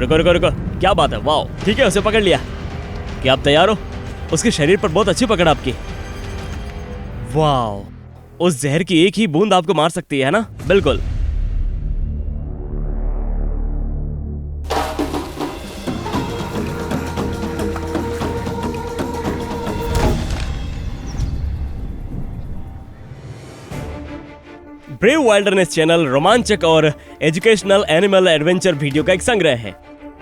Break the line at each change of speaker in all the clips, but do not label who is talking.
रुको रुको रुको, क्या बात है, वाओ, ठीक है उसे पकड़ लिया। क्या आप तैयार हो? उसके शरीर पर बहुत अच्छी पकड़ आपकी। वाओ, उस जहर की एक ही बूंद आपको मार सकती है ना? बिल्कुल। ब्रेव वाइल्डरनेस चैनल रोमांचक और एजुकेशनल एनिमल एडवेंचर वीडियो का एक संग्रह है।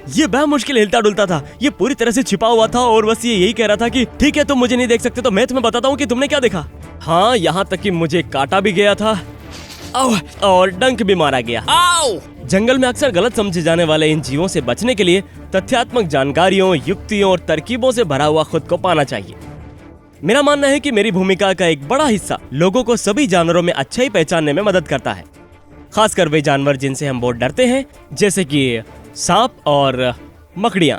ये मुश्किल हिलता डुलता था, ये पूरी तरह से छिपा हुआ था और बस ये यही कह रहा था कि ठीक है तुम मुझे नहीं देख सकते तो मैं तुम्हें बताता हूँ कि तुमने क्या देखा। हाँ, यहाँ तक कि मुझे काटा भी गया था और डंक भी मारा गया। जंगल में अक्सर गलत समझे जाने वाले इन जीवों से बचने के लिए तथ्यात्मक जानकारियों, युक्तियों और तरकीबों से भरा हुआ खुद को पाना चाहिए। मेरा मानना है कि मेरी भूमिका का एक बड़ा हिस्सा लोगों को सभी जानवरों में अच्छाई पहचानने में मदद करता है, खासकर वे जानवर जिनसे हम बहुत डरते हैं, जैसे कि सांप और मकड़ियां।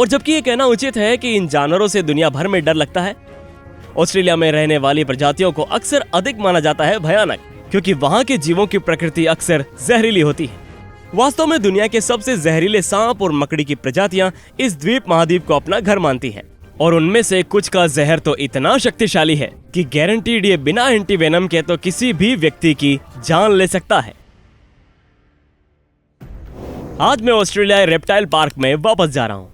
और जबकि ये कहना उचित है कि इन जानवरों से दुनिया भर में डर लगता है, ऑस्ट्रेलिया में रहने वाली प्रजातियों को अक्सर अधिक माना जाता है भयानक, क्योंकि वहां के जीवों की प्रकृति अक्सर जहरीली होती है। वास्तव में दुनिया के सबसे जहरीले सांप और मकड़ी की प्रजातियां इस द्वीप महाद्वीप को अपना घर मानती है, और उनमें से कुछ का जहर तो इतना शक्तिशाली है कि गारंटीड ये बिना एंटीवेनम के तो किसी भी व्यक्ति की जान ले सकता है। आज मैं ऑस्ट्रेलिया रेप्टाइल पार्क में वापस जा रहा हूँ।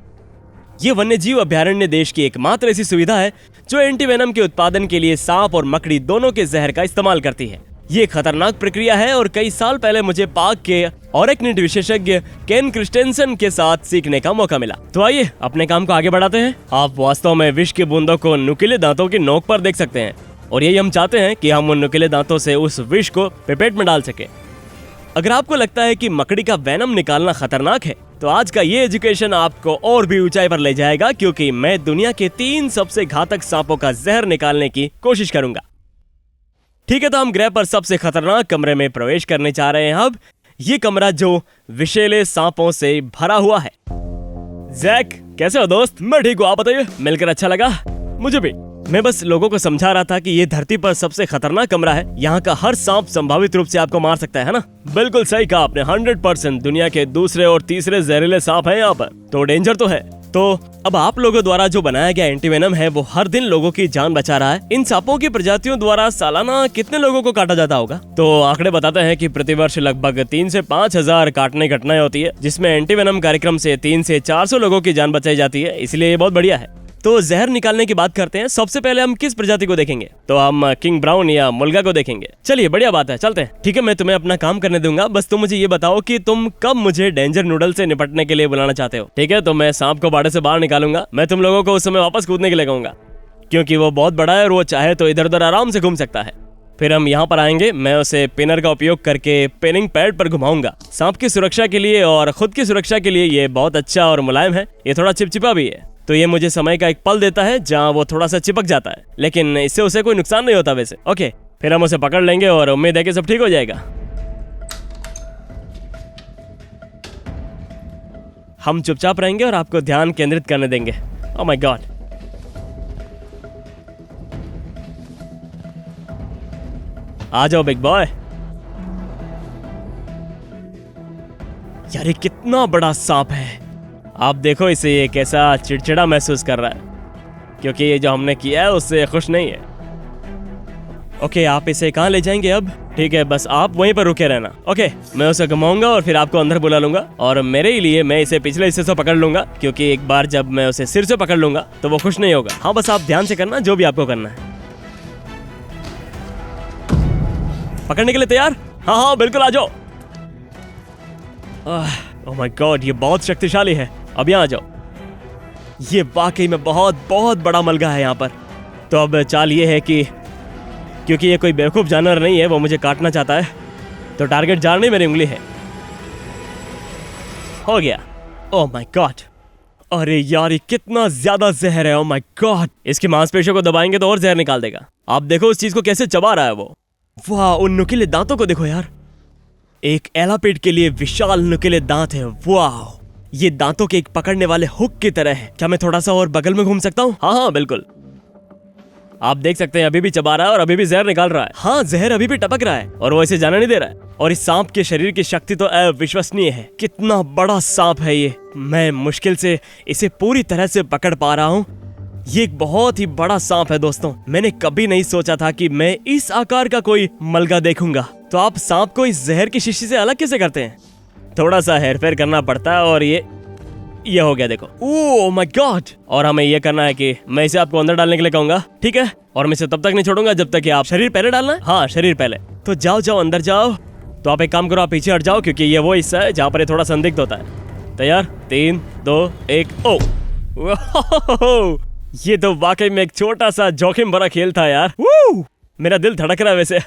ये वन्यजीव अभयारण्य देश की एकमात्र ऐसी सुविधा है जो एंटीवेनम के उत्पादन के लिए सांप और मकड़ी दोनों के जहर का इस्तेमाल करती है। ये खतरनाक प्रक्रिया है और कई साल पहले मुझे पार्क के ऑरेक्निड विशेषज्ञ केन क्रिस्टेंसन के साथ सीखने का मौका मिला। तो आइए अपने काम को आगे बढ़ाते हैं। आप वास्तव में विष की बूंदों को नुकीले दांतों की नोक पर देख सकते हैं, और यही हम चाहते हैं कि हम उन नुकीले दांतों से उस विष को पिपेट में डाल सके। अगर आपको लगता है कि मकड़ी का वेनम निकालना खतरनाक है, तो आज का ये एजुकेशन आपको और भी ऊंचाई पर ले जाएगा, क्योंकि मैं दुनिया के 3 सबसे घातक सांपों का जहर निकालने की कोशिश करूंगा। ठीक है, तो हम ग्रह पर सबसे खतरनाक कमरे में प्रवेश करने जा रहे हैं। अब ये कमरा जो विषैले सांपों से भरा हुआ है। जैक, कैसे हो दोस्त? मैं ठीक हूँ, आप बताइए। मिलकर अच्छा लगा मुझे भी। मैं बस लोगों को समझा रहा था कि ये धरती पर सबसे खतरनाक कमरा है। यहाँ का हर सांप संभावित रूप से आपको मार सकता है ना? बिल्कुल सही कहा आपने, 100%। दुनिया के दूसरे और तीसरे जहरीले सांप हैं यहाँ पर, तो डेंजर तो है। तो अब आप लोगों द्वारा जो बनाया गया एंटीवेनम है वो हर दिन लोगों की जान बचा रहा है। इन सांपों की प्रजातियों द्वारा सालाना कितने लोगों को काटा जाता होगा? तो आंकड़े बताते हैं कि प्रतिवर्ष लगभग 3 से 5 हजार काटने घटनाएं होती है, जिसमें एंटीवेनम कार्यक्रम से 3 से 400 लोगों की जान बचाई जाती है। इसलिए ये बहुत बढ़िया है। तो जहर निकालने की बात करते हैं। सबसे पहले हम किस प्रजाति को देखेंगे? तो हम किंग ब्राउन या मुल्गा को देखेंगे। चलिए, बढ़िया बात है, चलते हैं। ठीक है, मैं तुम्हें अपना काम करने दूंगा, बस तुम मुझे ये बताओ कि तुम कब मुझे डेंजर नूडल से निपटने के लिए बुलाना चाहते हो। ठीक है, तो मैं सांप को बाड़े से बाहर निकालूंगा। मैं तुम लोगों को उस समय वापस कूदने के लिए कहूंगा, क्योंकि वो बहुत बड़ा है और वो चाहे तो इधर उधर आराम से घूम सकता है। फिर हम यहाँ पर आएंगे, मैं उसे पिनर का उपयोग करके पिनिंग पैड पर घुमाऊंगा। सांप की सुरक्षा के लिए और खुद की सुरक्षा के लिए ये बहुत अच्छा और मुलायम है। ये थोड़ा चिपचिपा भी है, तो ये मुझे समय का एक पल देता है जहाँ वो थोड़ा सा चिपक जाता है, लेकिन इससे उसे कोई नुकसान नहीं होता वैसे। ओके, फिर हम उसे पकड़ लेंगे और उम्मीद है कि सब ठीक हो जाएगा। हम चुपचाप रहेंगे और आपको ध्यान केंद्रित करने देंगे। ओह माय गॉड, आ जाओ बिग बॉय। यार ये कितना बड़ा सांप है, आप देखो इसे, ये कैसा चिड़चिड़ा महसूस कर रहा है, क्योंकि ये जो हमने किया है उससे खुश नहीं है। ओके, आप इसे कहाँ ले जाएंगे अब? ठीक है, बस आप वहीं पर रुके रहना। ओके, मैं उसे घुमाऊंगा और फिर आपको अंदर बुला लूंगा, और मेरे लिए मैं इसे पिछले हिस्से से पकड़ लूंगा, क्योंकि एक बार जब मैं उसे सिर से पकड़ लूंगा तो वो खुश नहीं होगा। हाँ, बस आप ध्यान से करना जो भी आपको करना है। पकड़ने के लिए तैयार? हाँ हाँ बिल्कुल, आ जाओ। ओह माय गॉड, ये बहुत शक्तिशाली है। अब यहाँ आ जाओ। ये वाकई में बहुत बहुत बड़ा मलगा है यहाँ पर। तो अब चाल ये है कि क्योंकि ये कोई बेवकूफ जानवर नहीं है, वो मुझे काटना चाहता है, तो टारगेट जार नहीं मेरी उंगली है। हो गया। ओह माय गॉड, अरे यार ये कितना ज्यादा जहर है। ओह माय गॉड, इसकी मांसपेशियों को दबाएंगे तो और जहर निकाल देगा। आप देखो उस चीज को कैसे चबा रहा है वो। वाह, उन नुकीले दांतों को देखो यार, एक एलापिड के लिए विशाल नुकीले दांत है। वाह, ये दांतों के एक पकड़ने वाले हुक की तरह है। क्या मैं थोड़ा सा और बगल में घूम सकता हूँ? हाँ हाँ बिल्कुल। आप देख सकते हैं अभी भी चबा रहा है और अभी भी जहर निकाल रहा है। हाँ, जहर अभी भी टपक रहा है और वो इसे जाने नहीं दे रहा है। और इस सांप के शरीर की शक्ति तो अविश्वसनीय है। कितना बड़ा सांप है ये, मैं मुश्किल से इसे पूरी तरह से पकड़ पा रहा हूँ। ये एक बहुत ही बड़ा सांप है दोस्तों। मैंने कभी नहीं सोचा था कि मैं इस आकार का कोई मलगा देखूंगा। तो आप सांप को इस जहर की शीशी से अलग कैसे करते हैं? थोड़ा सा हेरफेर करना पड़ता है और ये हो गया, देखो। Oh my God. और हमें ये करना है कि मैं इसे आपको अंदर डालने के लिए कहूंगा, ठीक है? और मैं इसे तब तक नहीं छोड़ूंगा जब तक कि आप शरीर पहले डालना है। हाँ, शरीर पहले। तो जाओ अंदर जाओ। तो आप एक काम करो, आप पीछे हट जाओ क्योंकि ये वो हिस्सा है जहाँ पर ये थोड़ा संदिग्ध होता है। तैयार? 3, 2, 1। ओ ये तो वाकई में एक छोटा सा जोखिम भरा खेल था यार। मेरा दिल धड़क रहा है वैसे।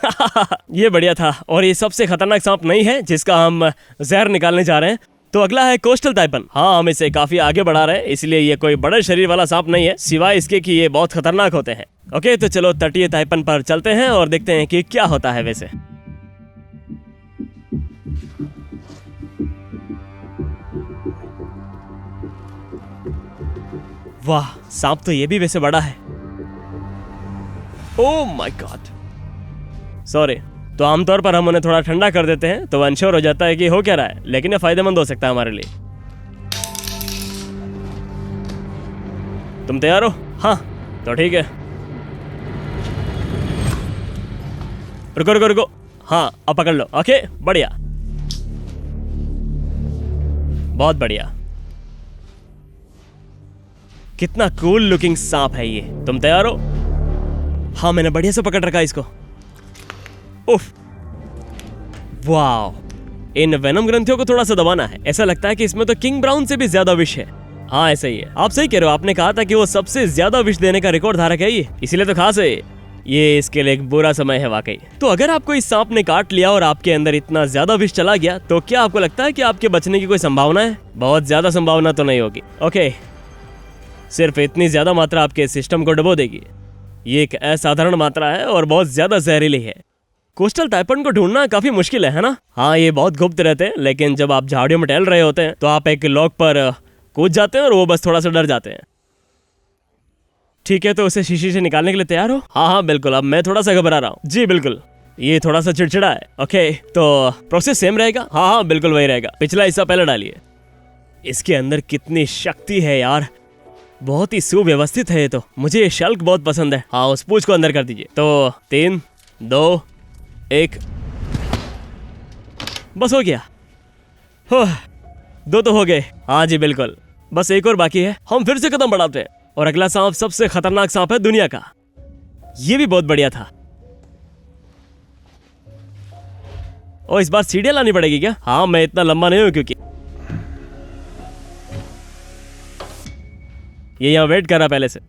ये बढ़िया था। और ये सबसे खतरनाक सांप नहीं है जिसका हम जहर निकालने जा रहे हैं। तो अगला है कोस्टल टाइपन। हाँ, हम इसे काफी आगे बढ़ा रहे हैं, इसलिए ये कोई बड़े शरीर वाला सांप नहीं है, सिवाय इसके कि ये बहुत खतरनाक होते हैं। ओके, तो चलो तटीय टाइपन पर चलते हैं और देखते हैं कि क्या होता है वैसे। वाह, सांप तो ये भी वैसे बड़ा है। Oh my God, sorry. तो आमतौर पर हम उन्हें थोड़ा ठंडा कर देते हैं तो अनश्योर हो जाता है कि हो क्या रहा है, लेकिन ये फायदेमंद हो सकता है हमारे लिए। तुम तैयार हो? हाँ, तो ठीक है। रुको। हाँ, अब पकड़ लो। ओके, बढ़िया, बहुत बढ़िया। कितना कूल लुकिंग सांप है ये। तुम तैयार हो? हाँ, मैंने बढ़िया से पकड़ रखा इसको। उफ, वाव। इन वेनम ग्रंथियों को थोड़ा सा दबाना है। ऐसा लगता है कि इसमें तो किंग ब्राउन से भी ज्यादा विष है। हाँ, ऐसा ही है। आप सही कह रहे हो। आपने कहा था कि वो सबसे ज्यादा विष देने का रिकॉर्ड धारक है ये, इसीलिए तो खास है ये। इसके लिए एक बुरा समय है वाकई। तो अगर आपको इस सांप ने काट लिया और आपके अंदर इतना ज्यादा विष चला गया, तो क्या आपको लगता है कि आपके बचने की कोई संभावना है? बहुत ज्यादा संभावना तो नहीं होगी। ओके, सिर्फ इतनी ज्यादा मात्रा आपके सिस्टम को डुबो देगी। ये एक असाधारण मात्रा है और बहुत ज्यादा जहरीली है। कोस्टल टाइपन को ढूंढना काफी मुश्किल है ना? हाँ, ये बहुत गुप्त रहते हैं, लेकिन जब आप झाड़ियों में टहल रहे होते हैं तो आप एक लॉक पर कूद जाते हैं और वो बस थोड़ा सा डर जाते हैं। ठीक है, तो उसे शीशी से निकालने के लिए तैयार हो? हाँ, बिल्कुल। अब मैं थोड़ा सा घबरा रहा हूँ। जी बिल्कुल, ये थोड़ा सा चिड़चिड़ा है। ओके, तो प्रोसेस सेम रहेगा? हाँ, बिल्कुल वही रहेगा। पिछला हिस्सा पहले डालिए। इसके अंदर कितनी शक्ति है यार, बहुत ही सुव्यवस्थित है ये तो। मुझे ये शल्क बहुत पसंद है। हाँ, उस पूंछ को अंदर कर दीजिए। तो 3, 2, 1, बस हो गया। 2 तो हो गए। हाँ जी बिल्कुल, बस एक और बाकी है। हम फिर से कदम बढ़ाते हैं और अगला सांप सबसे खतरनाक सांप है दुनिया का। ये भी बहुत बढ़िया था। और इस बार सीढ़ियां लानी पड़ेगी क्या? हाँ, मैं इतना लंबा नहीं हूं क्योंकि ये यहाँ वेट कर रहा पहले से।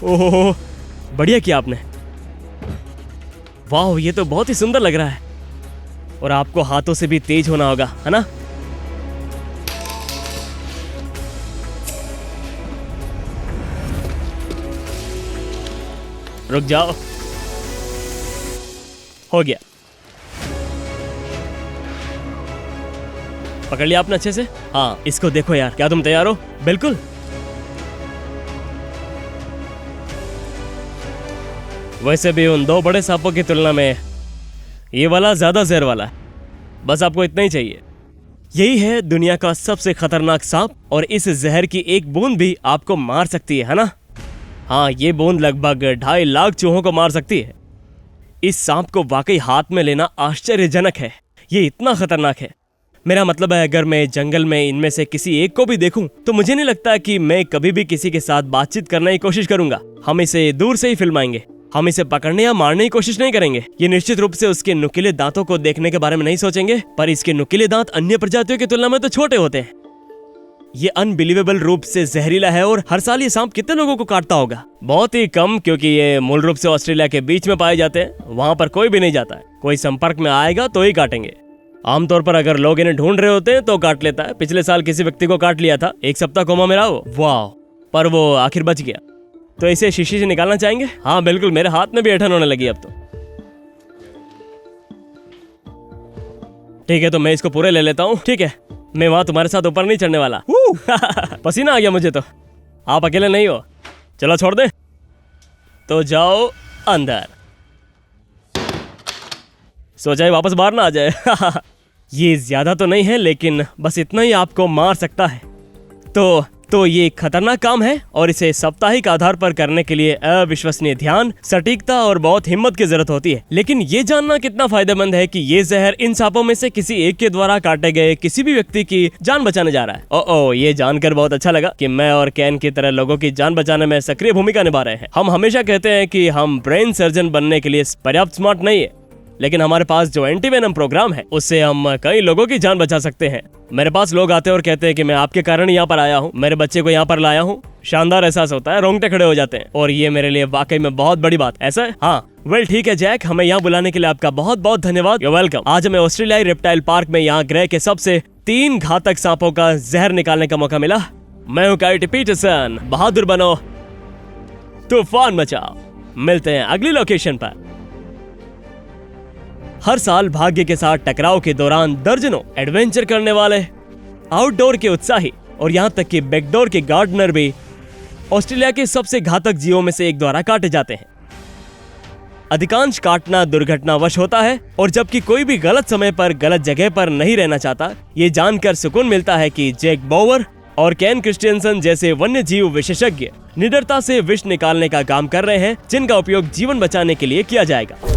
ओहो, बढ़िया किया आपने। वाह, ये तो बहुत ही सुंदर लग रहा है। और आपको हाथों से भी तेज होना होगा, है ना? रुक जाओ, हो गया। पकड़ लिया आपने अच्छे से? हाँ, इसको देखो यार। क्या तुम तैयार हो? बिल्कुल। वैसे भी उन 2 बड़े सांपों की तुलना में ये वाला ज्यादा जहर वाला है। बस आपको इतना ही चाहिए। यही है दुनिया का सबसे खतरनाक सांप और इस जहर की एक बूंद भी आपको मार सकती है ना? हाँ, ये बूंद लगभग 2.5 लाख चूहों को मार सकती है। इस सांप को वाकई हाथ में लेना आश्चर्यजनक है। ये इतना खतरनाक है। मेरा मतलब है, अगर मैं जंगल में इनमें से किसी एक को भी देखूं तो मुझे नहीं लगता कि मैं कभी भी किसी के साथ बातचीत करने की कोशिश करूंगा। हम इसे दूर से ही फिल्माएंगे। हम इसे पकड़ने या मारने की कोशिश नहीं करेंगे। ये निश्चित रूप से उसके नुकीले दांतों को देखने के बारे में नहीं सोचेंगे, पर इसके नुकीले दांत अन्य प्रजातियों की तुलना में तो छोटे होते हैं। ये अनबिलीवेबल रूप से जहरीला है। और हर साल ये सांप कितने लोगों को काटता होगा? बहुत ही कम, क्योंकि ये मूल रूप से ऑस्ट्रेलिया के बीच में पाए जाते हैं। वहां पर कोई भी नहीं जाता है। कोई संपर्क में आएगा तो ही काटेंगे। आमतौर पर अगर लोग इन्हें ढूंढ रहे होते हैं तो काट लेता है। पिछले साल किसी व्यक्ति को काट लिया था, 1 सप्ताह कोमा में रहा वो। वाह, पर वो आखिर बच गया। तो इसे शीशी से निकालना चाहेंगे? हाँ बिल्कुल, मेरे हाथ में भी ऐंठन होने लगी अब तो। ठीक है, तो मैं इसको पूरे ले लेता हूँ। ठीक है, मैं वहां तुम्हारे साथ ऊपर नहीं चढ़ने वाला। पसीना आ गया मुझे तो। आप अकेले नहीं हो, चलो छोड़ दे। तो जाओ अंदर, सोचा ही वापस बाहर ना आ जाए। ये ज्यादा तो नहीं है, लेकिन बस इतना ही आपको मार सकता है। तो ये एक खतरनाक काम है और इसे साप्ताहिक आधार पर करने के लिए अविश्वसनीय ध्यान, सटीकता और बहुत हिम्मत की जरूरत होती है। लेकिन ये जानना कितना फायदेमंद है कि ये जहर इन सांपों में से किसी एक के द्वारा काटे गए किसी भी व्यक्ति की जान बचाने जा रहा है। ओ ये जानकर बहुत अच्छा लगा कि मैं और कैन की तरह लोगों की जान बचाने में सक्रिय भूमिका निभा रहे हैं। हम हमेशा कहते हैं कि हम ब्रेन सर्जन बनने के लिए पर्याप्त स्मार्ट नहीं है, लेकिन हमारे पास जो एंटीवेनम प्रोग्राम है उससे हम कई लोगों की जान बचा सकते हैं। मेरे पास लोग आते हैं और कहते हैं कि मैं आपके कारण यहाँ पर आया हूँ, मेरे बच्चे को यहाँ पर लाया हूँ। शानदार एहसास होता है, रोंगटे खड़े हो जाते हैं और ये मेरे लिए वाकई में बहुत बड़ी बात। ऐसा है? हाँ, वेल ठीक है जैक, हमें यहाँ बुलाने के लिए आपका बहुत बहुत धन्यवाद। You welcome. आज हमें ऑस्ट्रेलियाई रेप्टाइल पार्क में यहाँ ग्रह के सबसे 3 घातक सांपों का जहर निकालने का मौका मिला। मैं हूँ काइटी पीटरसन। बहादुर बनो, तूफान मचाओ। मिलते हैं अगली लोकेशन पर। हर साल भाग्य के साथ टकराव के दौरान दर्जनों एडवेंचर करने वाले, आउटडोर के उत्साही और यहाँ तक कि बैकडोर के गार्डनर भी ऑस्ट्रेलिया के सबसे घातक जीवों में से एक द्वारा काटे जाते हैं। अधिकांश काटना दुर्घटनावश होता है और जबकि कोई भी गलत समय पर गलत जगह पर नहीं रहना चाहता। ये जानकर सुकून मिलता है कि जैक बोवर और केन क्रिस्टियनसन जैसे वन्य जीव विशेषज्ञ निडरता से विष निकालने का काम कर रहे हैं, जिनका उपयोग जीवन बचाने के लिए किया जाएगा।